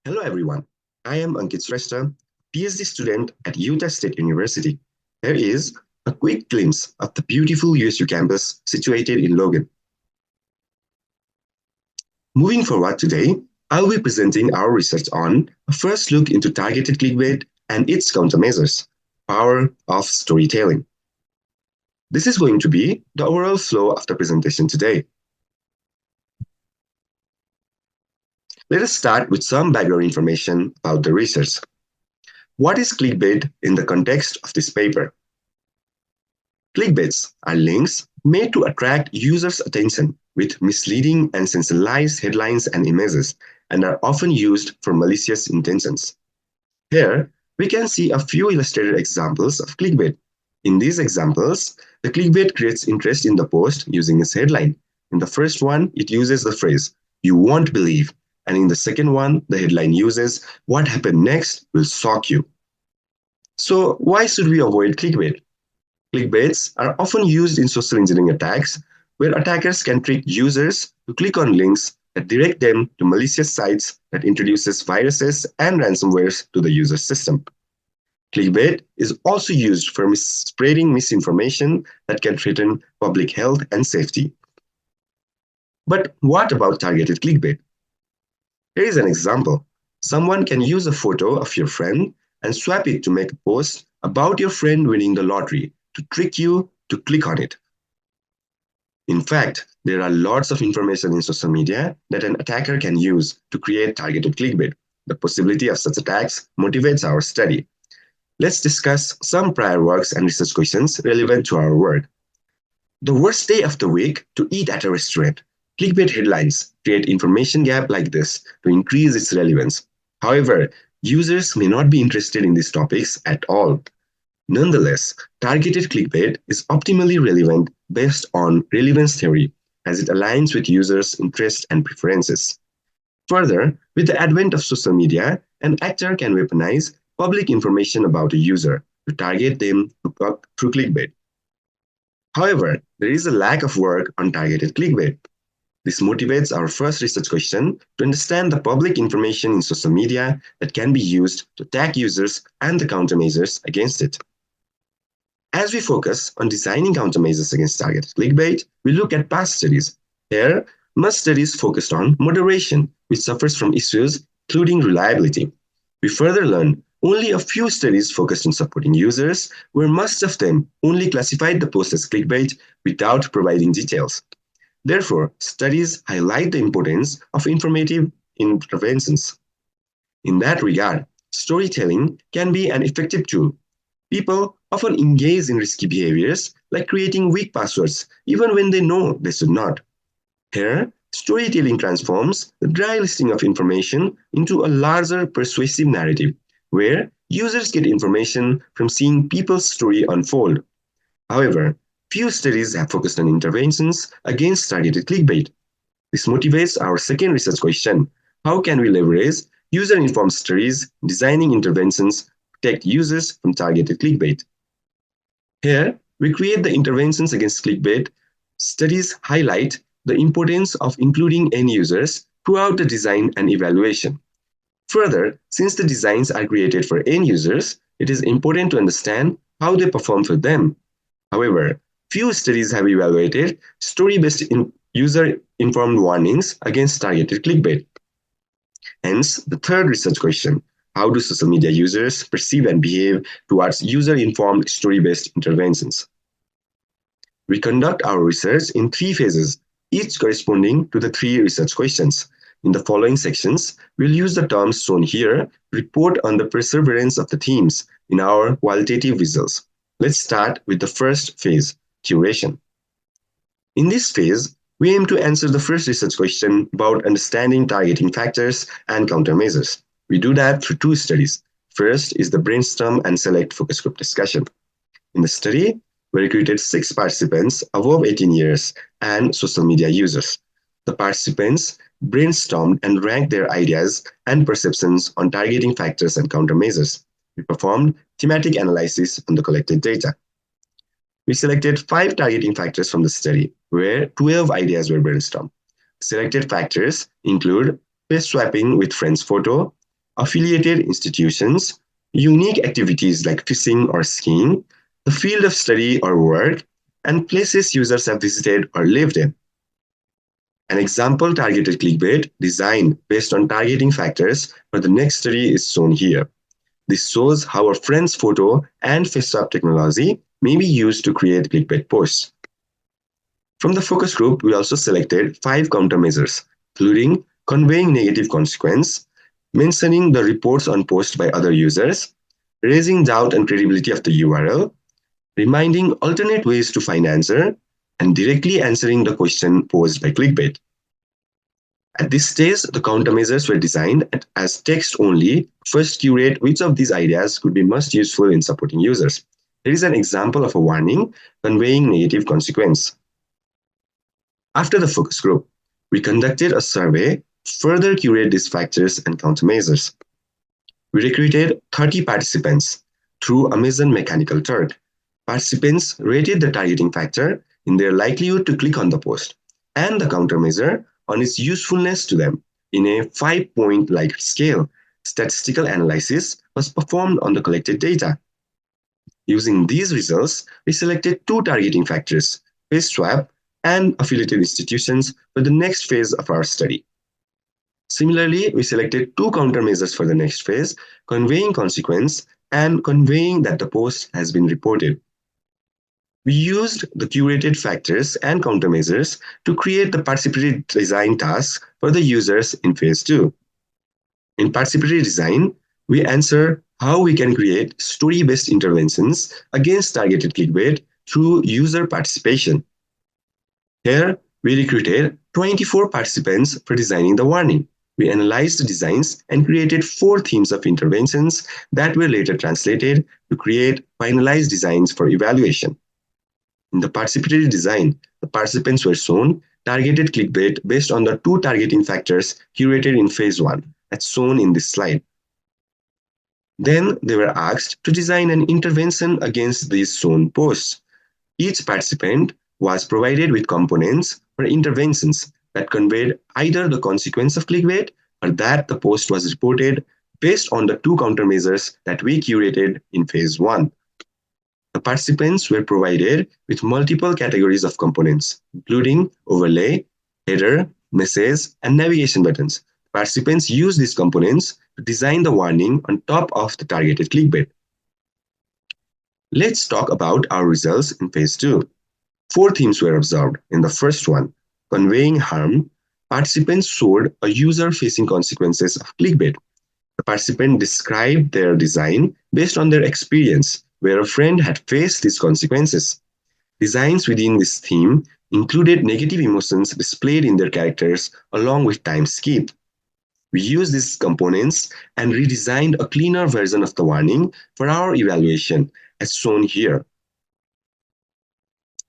Hello everyone, I am Ankit Shrestha, PhD student at Utah State University. Here is a quick glimpse of the beautiful USU campus situated in Logan. Moving forward today, I'll be presenting our research on a first look into targeted clickbait and its countermeasures, power of storytelling. This is going to be the overall flow of the presentation today. Let us start with some background information about the research. What is clickbait in the context of this paper? Clickbaits are links made to attract users' attention with misleading and sensationalized headlines and images, and are often used for malicious intentions. Here, we can see a few illustrated examples of clickbait. In these examples, the clickbait creates interest in the post using its headline. In the first one, it uses the phrase, "You won't believe," and in the second one, the headline uses, "What happened next will shock you." So, why should we avoid clickbait? Clickbaits are often used in social engineering attacks, where attackers can trick users to click on links that direct them to malicious sites that introduces viruses and ransomwares to the user system. Clickbait is also used for spreading misinformation that can threaten public health and safety. But what about targeted clickbait? Here is an example. Someone can use a photo of your friend and swap it to make a post about your friend winning the lottery to trick you to click on it. In fact, there are lots of information in social media that an attacker can use to create targeted clickbait. The possibility of such attacks motivates our study. Let's discuss some prior works and research questions relevant to our work. The worst day of the week to eat at a restaurant. Clickbait headlines create information gap like this to increase its relevance. However, users may not be interested in these topics at all. Nonetheless, targeted clickbait is optimally relevant based on relevance theory, as it aligns with users' interests and preferences. Further, with the advent of social media, an actor can weaponize public information about a user to target them through clickbait. However, there is a lack of work on targeted clickbait. This motivates our first research question to understand the public information in social media that can be used to attack users and the countermeasures against it. As we focus on designing countermeasures against targeted clickbait, we look at past studies. Here, most studies focused on moderation, which suffers from issues including reliability. We further learn only a few studies focused on supporting users, where most of them only classified the post as clickbait without providing details. Therefore, studies highlight the importance of informative interventions. In that regard, storytelling can be an effective tool. People often engage in risky behaviors like creating weak passwords even when they know they should not. Here, storytelling transforms the dry listing of information into a larger persuasive narrative where users get information from seeing people's story unfold. However, few studies have focused on interventions against targeted clickbait. This motivates our second research question. How can we leverage user-informed studies designing interventions to protect users from targeted clickbait? Here, we create the interventions against clickbait. Studies highlight the importance of including end users throughout the design and evaluation. Further, since the designs are created for end users, it is important to understand how they perform for them. However, few studies have evaluated story-based user-informed warnings against targeted clickbait. Hence, the third research question, how do social media users perceive and behave towards user-informed story-based interventions? We conduct our research in 3 phases, each corresponding to the 3 research questions. In the following sections, we'll use the terms shown here to report on the perseverance of the themes in our qualitative results. Let's start with the first phase, curation. In this phase, we aim to answer the first research question about understanding targeting factors and countermeasures. We do that through 2 studies. First is the brainstorm and select focus group discussion. In the study, we recruited 6 participants above 18 years and social media users. The participants brainstormed and ranked their ideas and perceptions on targeting factors and countermeasures. We performed thematic analysis on the collected data. We selected 5 targeting factors from the study, where 12 ideas were brainstormed. Selected factors include face swapping with friend's photo, affiliated institutions, unique activities like fishing or skiing, the field of study or work, and places users have visited or lived in. An example targeted clickbait designed based on targeting factors for the next study is shown here. This shows how a friend's photo and face swap technology may be used to create clickbait posts. From the focus group, we also selected 5 countermeasures, including conveying negative consequence, mentioning the reports on posts by other users, raising doubt and credibility of the URL, reminding alternate ways to find answer, and directly answering the question posed by clickbait. At this stage, the countermeasures were designed as text only. First, curate which of these ideas could be most useful in supporting users. Here is an example of a warning conveying negative consequence. After the focus group, we conducted a survey to further curate these factors and countermeasures. We recruited 30 participants through Amazon Mechanical Turk. Participants rated the targeting factor in their likelihood to click on the post and the countermeasure on its usefulness to them. In a 5-point Likert scale, statistical analysis was performed on the collected data. Using these results, we selected 2 targeting factors, face swap and affiliated institutions, for the next phase of our study. Similarly, we selected 2 countermeasures for the next phase, conveying consequence and conveying that the post has been reported. We used the curated factors and countermeasures to create the participatory design task for the users in phase 2. In participatory design, we answer how we can create story-based interventions against targeted clickbait through user participation. Here, we recruited 24 participants for designing the warning. We analyzed the designs and created 4 themes of interventions that were later translated to create finalized designs for evaluation. In the participatory design, the participants were shown targeted clickbait based on the 2 targeting factors curated in phase 1, as shown in this slide. Then they were asked to design an intervention against these shown posts. Each participant was provided with components for interventions that conveyed either the consequence of clickbait or that the post was reported based on the 2 countermeasures that we curated in phase 1. The participants were provided with multiple categories of components, including overlay, header, message, and navigation buttons. Participants used these components to design the warning on top of the targeted clickbait. Let's talk about our results in phase 2. 4 themes were observed. In the first one, conveying harm, participants showed a user facing consequences of clickbait. The participant described their design based on their experience, where a friend had faced these consequences. Designs within this theme included negative emotions displayed in their characters along with time skip. We used these components and redesigned a cleaner version of the warning for our evaluation, as shown here.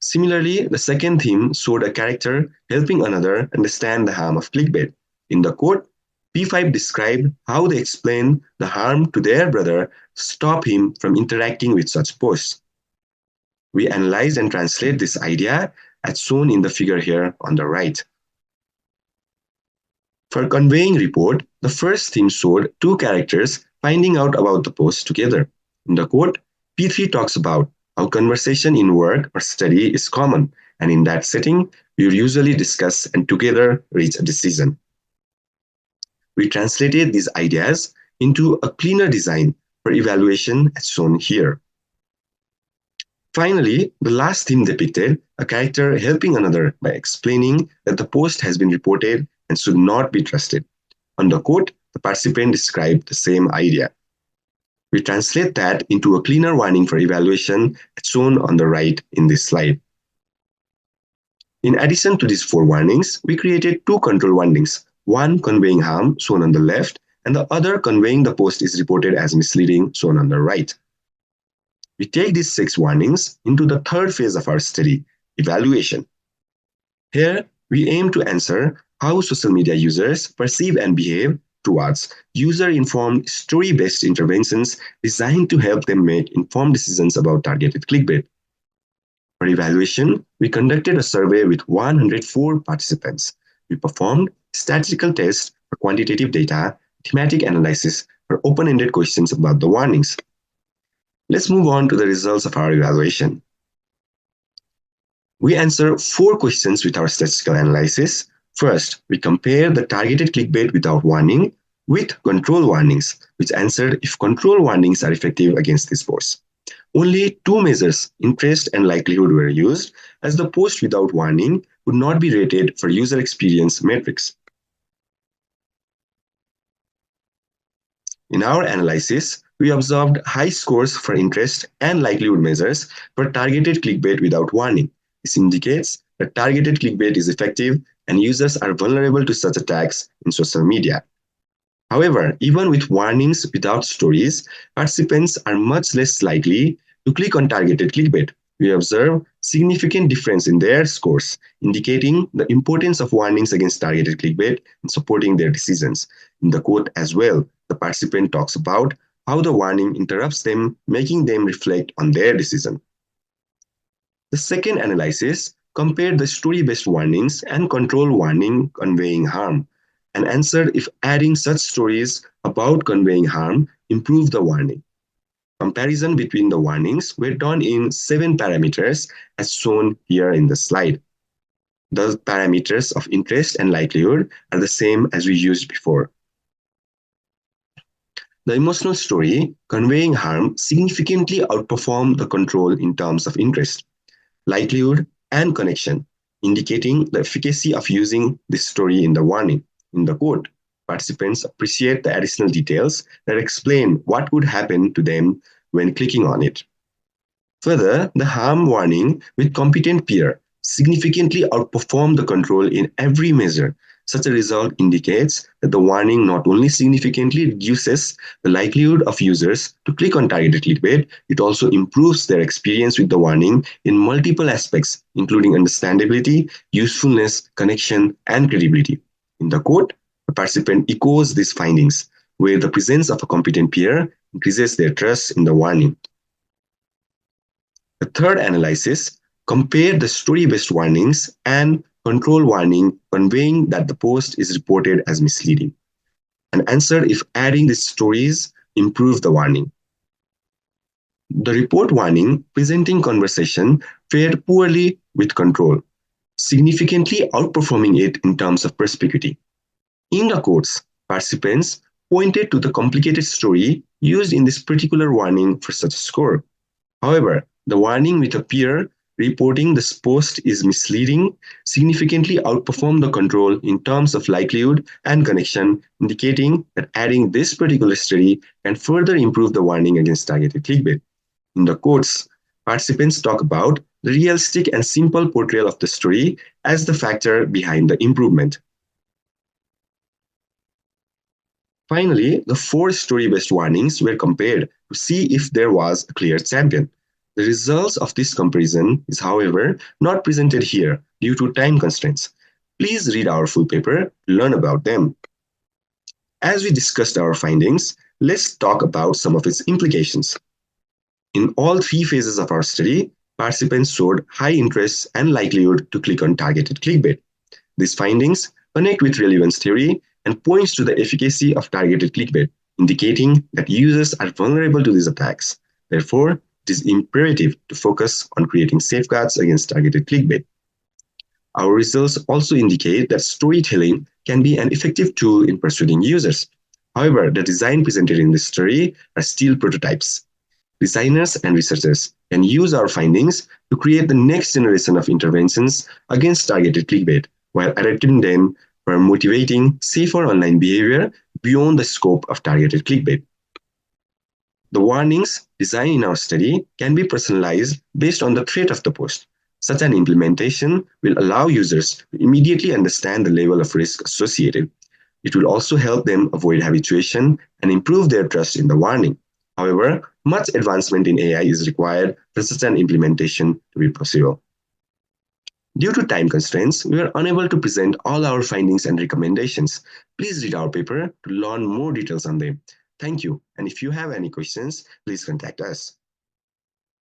Similarly, the second theme showed a character helping another understand the harm of clickbait. In the quote, P5 described how they explained the harm to their brother to stop him from interacting with such posts. We analyzed and translate this idea as shown in the figure here on the right. For conveying report, the first theme showed 2 characters finding out about the post together. In the quote, P3 talks about how conversation in work or study is common, and in that setting, we usually discuss and together reach a decision. We translated these ideas into a cleaner design for evaluation as shown here. Finally, the last theme depicted a character helping another by explaining that the post has been reported and should not be trusted. On the quote, the participant described the same idea. We translate that into a cleaner warning for evaluation as shown on the right in this slide. In addition to these 4 warnings, we created 2 control warnings, one conveying harm shown on the left and the other conveying the post is reported as misleading shown on the right. We take these 6 warnings into the third phase of our study, evaluation. Here, we aim to answer how social media users perceive and behave towards user-informed, story-based interventions designed to help them make informed decisions about targeted clickbait. For evaluation, we conducted a survey with 104 participants. We performed statistical tests for quantitative data thematic analysis, or open-ended questions about the warnings. Let's move on to the results of our evaluation. We answer 4 questions with our statistical analysis. First, we compare the targeted clickbait without warning with control warnings, which answered if control warnings are effective against this post. Only 2 measures, interest and likelihood, were used, as the post without warning would not be rated for user experience metrics. In our analysis, we observed high scores for interest and likelihood measures for targeted clickbait without warning. This indicates that targeted clickbait is effective and users are vulnerable to such attacks in social media. However, even with warnings without stories, participants are much less likely to click on targeted clickbait. We observe significant difference in their scores, indicating the importance of warnings against targeted clickbait in supporting their decisions. In the quote as well, the participant talks about how the warning interrupts them, making them reflect on their decision. The second analysis compared the story-based warnings and control warning conveying harm, and answered if adding such stories about conveying harm improved the warning. Comparison between the warnings were done in 7 parameters as shown here in the slide. The parameters of interest and likelihood are the same as we used before. The emotional story conveying harm significantly outperformed the control in terms of interest, likelihood, and connection, indicating the efficacy of using this story in the warning. In the quote, participants appreciate the additional details that explain what would happen to them when clicking on it. Further, the harm warning with competent peer significantly outperformed the control in every measure. Such a result indicates that the warning not only significantly reduces the likelihood of users to click on targeted clickbait, it also improves their experience with the warning in multiple aspects, including understandability, usefulness, connection, and credibility. In the quote, the participant echoes these findings, where the presence of a competent peer increases their trust in the warning. The third analysis compared the story-based warnings and control warning conveying that the post is reported as misleading, and answered if adding these stories improved the warning. The report warning presenting conversation fared poorly with control, significantly outperforming it in terms of perspicuity. In the quotes, participants pointed to the complicated story used in this particular warning for such a score. However, the warning with a peer reporting this post is misleading significantly outperformed the control in terms of likelihood and connection, indicating that adding this particular study can further improve the warning against targeted clickbait. In the quotes, participants talk about the realistic and simple portrayal of the story as the factor behind the improvement. Finally, the 4 story-based warnings were compared to see if there was a clear champion. The results of this comparison is, however, not presented here due to time constraints. Please read our full paper to learn about them. As we discussed our findings, let's talk about some of its implications. In all 3 phases of our study, participants showed high interest and likelihood to click on targeted clickbait. These findings connect with relevance theory and points to the efficacy of targeted clickbait, indicating that users are vulnerable to these attacks. Therefore, it is imperative to focus on creating safeguards against targeted clickbait. Our results also indicate that storytelling can be an effective tool in persuading users. However, the design presented in this study are still prototypes. Designers and researchers can use our findings to create the next generation of interventions against targeted clickbait, while adapting them for motivating safer online behavior beyond the scope of targeted clickbait. The warnings designed in our study can be personalized based on the threat of the post. Such an implementation will allow users to immediately understand the level of risk associated. It will also help them avoid habituation and improve their trust in the warning. However, much advancement in AI is required for such an implementation to be possible. Due to time constraints, we are unable to present all our findings and recommendations. Please read our paper to learn more details on them. Thank you, and if you have any questions, please contact us.